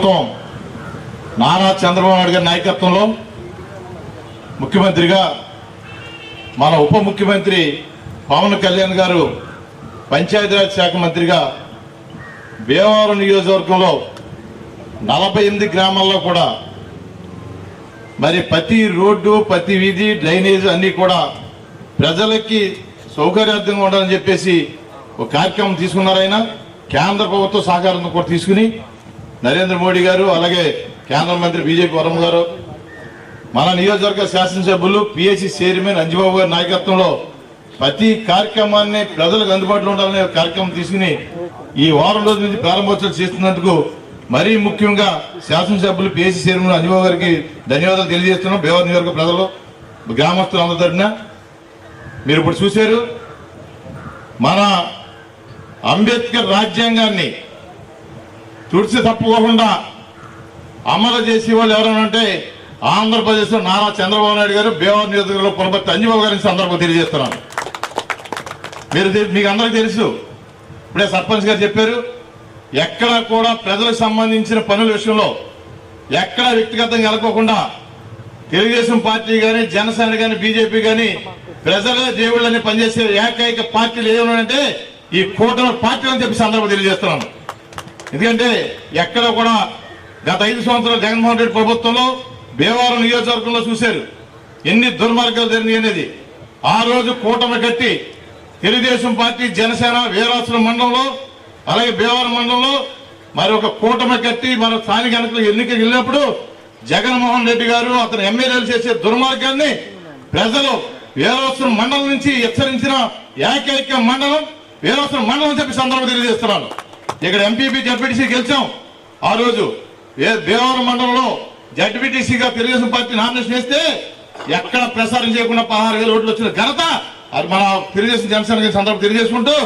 ప్రభుత్వం నారా చంద్రబాబు నాయుడు గారి నాయకత్వంలో ముఖ్యమంత్రిగా మన ఉప ముఖ్యమంత్రి పవన్ కళ్యాణ్ గారు పంచాయతీరాజ్ శాఖ మంత్రిగా భీమవరం నియోజకవర్గంలో 48 గ్రామాల్లో కూడా మరి ప్రతి రోడ్డు ప్రతి వీధి డ్రైనేజ్ అన్నీ కూడా ప్రజలకి సౌకర్యార్థంగా ఉండాలని చెప్పేసి ఒక కార్యక్రమం తీసుకున్నారు. ఆయన కేంద్ర ప్రభుత్వ సహకారంతో కూడా తీసుకుని నరేంద్ర మోడీ గారు అలాగే కేంద్ర మంత్రి బీజేపీ వరం గారు మన నియోజకవర్గ శాసనసభ్యులు పిఎస్సి చైర్మన్ అంజబాబు గారి నాయకత్వంలో ప్రతి కార్యక్రమాన్ని ప్రజలకు అందుబాటులో ఉండాలనే కార్యక్రమం తీసుకుని ఈ వారం రోజుల నుంచి ప్రారంభోత్సవం చేస్తున్నందుకు మరీ ముఖ్యంగా శాసనసభ్యులు పిఎస్సి చైర్మన్ అంజబాబు గారికి ధన్యవాదాలు తెలియజేస్తున్నాం. భీమవరం నియోజకవర్గ ప్రజలు గ్రామస్తులు అందరి తరఫున మీరు ఇప్పుడు చూశారు. మన అంబేద్కర్ రాజ్యాంగాన్ని తుడిచి తప్పుకోకుండా అమలు చేసే వాళ్ళు ఎవరైనా ఆంధ్రప్రదేశ్లో నారా చంద్రబాబు నాయుడు గారు భీమవరం నియోజకవర్గంలో పునపర్తి అంజబాబు గారి సందర్భంగా తెలియజేస్తున్నాను. మీకు అందరికీ తెలుసు, ఇప్పుడే సర్పంచ్ గారు చెప్పారు, ఎక్కడ కూడా ప్రజలకు సంబంధించిన పనుల విషయంలో ఎక్కడ వ్యక్తిగతంగా వెళ్ళకోకుండా తెలుగుదేశం పార్టీ కానీ జనసేన కానీ బీజేపీ కానీ ప్రజలే దేవుళ్ళని పనిచేసే ఏకైక పార్టీలు ఏమన్నాయంటే ఈ కూటమి పార్టీలు అని చెప్పి సందర్భం తెలియజేస్తున్నాను. ఎందుకంటే ఎక్కడ కూడా గత 5 సంవత్సరాలు జగన్మోహన్ రెడ్డి ప్రభుత్వంలో భీమవరం నియోజకవర్గంలో చూశారు ఎన్ని దుర్మార్గాలు జరిగినాయి అనేది. ఆ రోజు కూటమి కట్టి తెలుగుదేశం పార్టీ జనసేన వీరాసుల మండలంలో అలాగే భీమవరం మండలంలో మరి ఒక కూటమి కట్టి మన స్థానిక ఎన్నికలు వెళ్ళినప్పుడు జగన్మోహన్ రెడ్డి గారు అతను ఎమ్మెల్యేలు చేసే దుర్మార్గాన్ని ప్రజలు వీరాసుల మండలం నుంచి హెచ్చరించిన ఏకైక మండలం వీరాసుల మండలం చెప్పి సందర్భం తెలియజేస్తున్నాను. ఇక్కడ ఎంపీపీ జడ్పీటీసీ గెలిచాం. ఆ రోజు భీమవరం మండలంలో జడ్పీటీసీగా తెలుగుదేశం పార్టీ నామినేషన్ వేస్తే ఎక్కడ ప్రసారం చేయకుండా 16,000 ఓట్లు వచ్చిన ఘనత అది మన తెలుగుదేశం జనసేన సందర్భం తెలియజేసుకుంటూ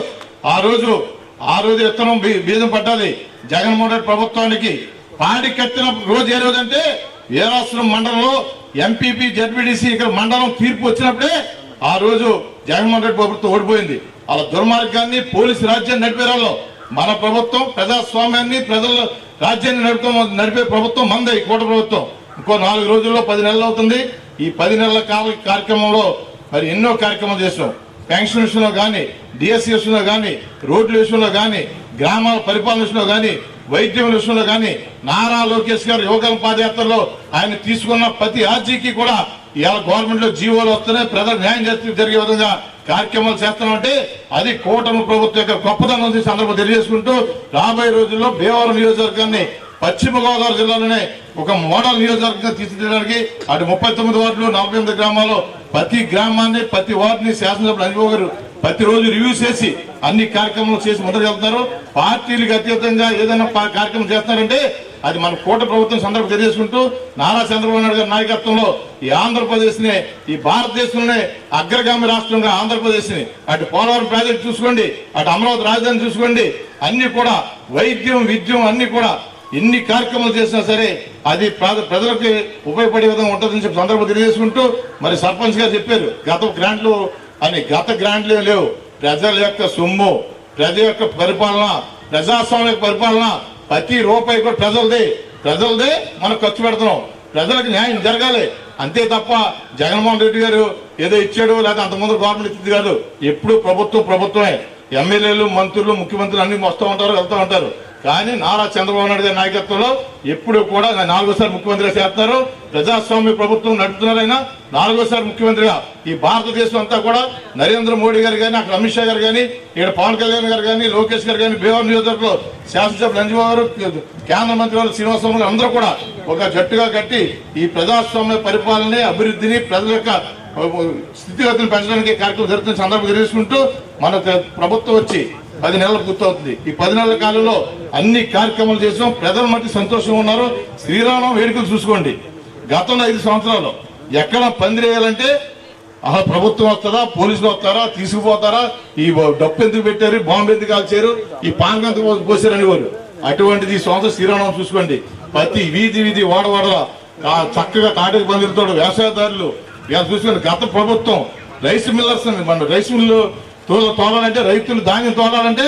ఆ రోజు విత్తనం బీజం పట్టాలి జగన్మోహన్ రెడ్డి ప్రభుత్వానికి పాడి కట్టిన రోజు ఏ రోజు అంటే వీరాసురం మండలంలో ఎంపీపీ జడ్పీటీసీ ఇక్కడ మండలం తీర్పు వచ్చినప్పుడే ఆ రోజు జగన్మోహన్ రెడ్డి ప్రభుత్వం ఓడిపోయింది. అలా దుర్మార్గాన్ని పోలీసు రాజ్యాన్ని నడిపేరాల్లో మన ప్రభుత్వం ప్రజాస్వామ్యాన్ని ప్రజల రాజ్యాన్ని నడిపే ప్రభుత్వం మందే ఈ కూటమి ప్రభుత్వం. ఇంకో 4 రోజుల్లో 10 నెలలు అవుతుంది. ఈ 10 నెలల కార్యక్రమంలో మరి ఎన్నో కార్యక్రమాలు చేసాం. పెన్షన్ విషయంలో కానీ డిఎస్సీ విషయంలో కానీ రోడ్ల విషయంలో కానీ గ్రామాల పరిపాలన విషయంలో కానీ వైద్యం విషయంలో కానీ నారా లోకేష్ గారు యువగలం పాదయాత్రలో ఆయన తీసుకున్న ప్రతి ఆర్జీకి కూడా ఇవాళ గవర్నమెంట్ లో జీవోలు వస్తున్నాయి. ప్రజలు న్యాయం జరిగే విధంగా కార్యక్రమాలు చేస్తున్నామంటే అది కూటమి ప్రభుత్వం యొక్క గొప్పదనం సందర్భం తెలియజేసుకుంటూ రాబోయే రోజుల్లో భీమవరం నియోజకవర్గాన్ని పశ్చిమ గోదావరి జిల్లాలోనే ఒక మోడల్ నియోజకవర్గంగా తీర్చిదిద్దడానికి అటు 39 వార్డులు 48 గ్రామాల్లో ప్రతి గ్రామాన్ని ప్రతి వార్డుని శాసనసభ్యులు అంజబాబు గారు ప్రతిరోజు రివ్యూ చేసి అన్ని కార్యక్రమాలు చేసి ముందరు వెళ్తున్నారు. పార్టీలకు అతీతంగా ఏదైనా కార్యక్రమం చేస్తున్నారంటే అది మన కూటమి ప్రభుత్వం సందర్భం తెలియజేసుకుంటూ నారా చంద్రబాబు నాయుడు గారి నాయకత్వంలో ఈ ఆంధ్రప్రదేశ్ ని ఈ భారతదేశంలోనే అగ్రగామి రాష్ట్రంగా ఆంధ్రప్రదేశ్ ని అటు పోలవరం ప్రాజెక్టు చూసుకోండి, అటు అమరావతి రాజధాని చూసుకోండి, అన్ని కూడా వైద్యం విద్యం అన్ని కూడా ఎన్ని కార్యక్రమాలు చేసినా సరే అది ప్రజలకు ఉపయోగపడే విధంగా ఉంటుందని చెప్పి సందర్భం తెలియజేసుకుంటూ మరి సర్పంచ్ గారు చెప్పారు గత గ్రాంట్లు లేవు. ప్రజల యొక్క సొమ్ము, ప్రజల యొక్క పరిపాలన, ప్రజాస్వామిక పరిపాలన ప్రతి రూపాయి కూడా ప్రజలదే మనం ఖర్చు పెడుతున్నాం. ప్రజలకు న్యాయం జరగాలి అంతే తప్ప జగన్మోహన్ రెడ్డి గారు ఏదో ఇచ్చాడు లేదా అంతకుముందు గవర్నమెంట్ ఇచ్చింది కాదు. ఎప్పుడు ప్రభుత్వమే. ఎమ్మెల్యేలు మంత్రులు ముఖ్యమంత్రులు అన్ని వస్తూ ఉంటారు వెళ్తూ ఉంటారు. కానీ నారా చంద్రబాబు నాయుడు గారి నాయకత్వంలో ఎప్పుడు కూడా 4వ ముఖ్యమంత్రిగా చేస్తున్నారు. ప్రజాస్వామ్య ప్రభుత్వం నడుపుతున్నారైనా 4వ ముఖ్యమంత్రిగా ఈ భారతదేశం అంతా కూడా నరేంద్ర మోడీ గారు కానీ అక్కడ అమిత్ షా గారు కానీ ఇక్కడ పవన్ కళ్యాణ్ గారు కానీ లోకేష్ గారు కానీ భీమవరం నియోజకవర్గంలో శాసనసభ్యులు అంజబాబు గారు కేంద్ర మంత్రి వారు శ్రీనివాసరావు అందరూ కూడా ఒక జట్టుగా కట్టి ఈ ప్రజాస్వామ్య పరిపాలన అభివృద్ధిని ప్రజల యొక్క స్థితిగతులను పెంచడానికి కార్యక్రమం జరుగుతున్న సందర్భం తెలియజేసుకుంటూ మన ప్రభుత్వం వచ్చి 10 నెలలు పూర్తవుతుంది. ఈ 10 నెలల కాలంలో అన్ని కార్యక్రమాలు చేసాం. ప్రజల మధ్య సంతోషంగా ఉన్నారు. శ్రీరామనవమి వేడుకలు చూసుకోండి. గతంలో 5 సంవత్సరాలు ఎక్కడ పందిరేయాలంటే ప్రభుత్వం వస్తుందా, పోలీసులు వస్తారా, తీసుకుపోతారా, ఈ డప్పు ఎందుకు పెట్టారు, బాంబు ఎందుకు కాల్చారు, ఈ పాంగ ఎందుకు పోసారు అనేవారు. అటువంటిది ఈ సంవత్సరం శ్రీరామనవమి చూసుకోండి. ప్రతి వీధి వాడవాడల చక్కగా తాటికి పందిరితో వ్యవసాయదారులు చూసుకోండి. గత ప్రభుత్వం రైస్ మిల్లర్స్ మన రైస్ మిల్లు తోలాలంటే రైతులు ధాన్యం తోలాలంటే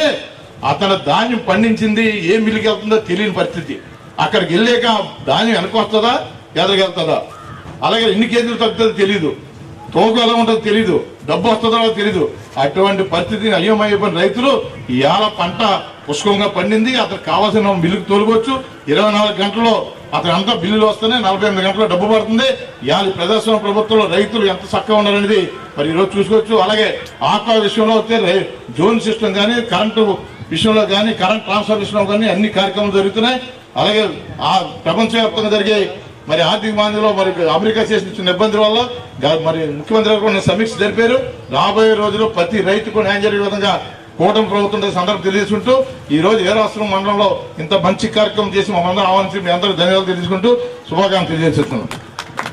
అతను ధాన్యం పండించింది ఏ మిల్లుకి వెళ్తుందో తెలియని పరిస్థితి. అక్కడికి వెళ్ళాక ధాన్యం వెనక వస్తుందా ఎదరికెళ్తుందా, అలాగే ఎన్ని కేజీలు తగ్గుతుందో తెలియదు, తోకు ఎలా ఉంటుందో తెలియదు, డబ్బు వస్తుందో తెలియదు. అటువంటి పరిస్థితిని అయ్యమైపోయిన రైతులు ఇవాళ పంట పుష్కలంగా పండింది, అతనికి కావాల్సిన మిల్లుకు తోలుకోవచ్చు. 24 గంటల్లో అతను అంతా బిల్లులు వస్తున్నాయి, 48 గంటల్లో డబ్బు పడుతుంది. ఇవాళ ప్రజాస్వామ్య ప్రభుత్వంలో రైతులు ఎంత చక్కగా ఉన్నారనేది మరి ఈరోజు చూసుకోవచ్చు. అలాగే ఆక్వా విషయంలో వస్తే జోన్ సిస్టమ్ కానీ, కరెంటు విషయంలో కానీ, కరెంట్ ట్రాన్స్ఫర్ విషయంలో కానీ అన్ని కార్యక్రమాలు జరుగుతున్నాయి. అలాగే ఆ ప్రపంచవ్యాప్తంగా జరిగే మరి ఆర్థిక మాంద్యంలో మరి అమెరికా చేసిన చిన్న ఇబ్బందుల వల్ల మరి ముఖ్యమంత్రి గారు కూడా సమీక్ష జరిపారు. రాబోయే రోజుల్లో ప్రతి రైతుకు న్యాయం జరిగే విధంగా కూటమి ప్రభుత్వం సందర్భం తెలియజేసుకుంటూ ఈ రోజు వీరాశ్రమం మండలంలో ఇంత మంచి కార్యక్రమం చేసి మమ్మల్ని ఆహ్వానించి మీ అందరూ ధన్యవాదాలు తెలియజేసుకుంటూ శుభాకాంక్షలు తెలియజేస్తున్నాం.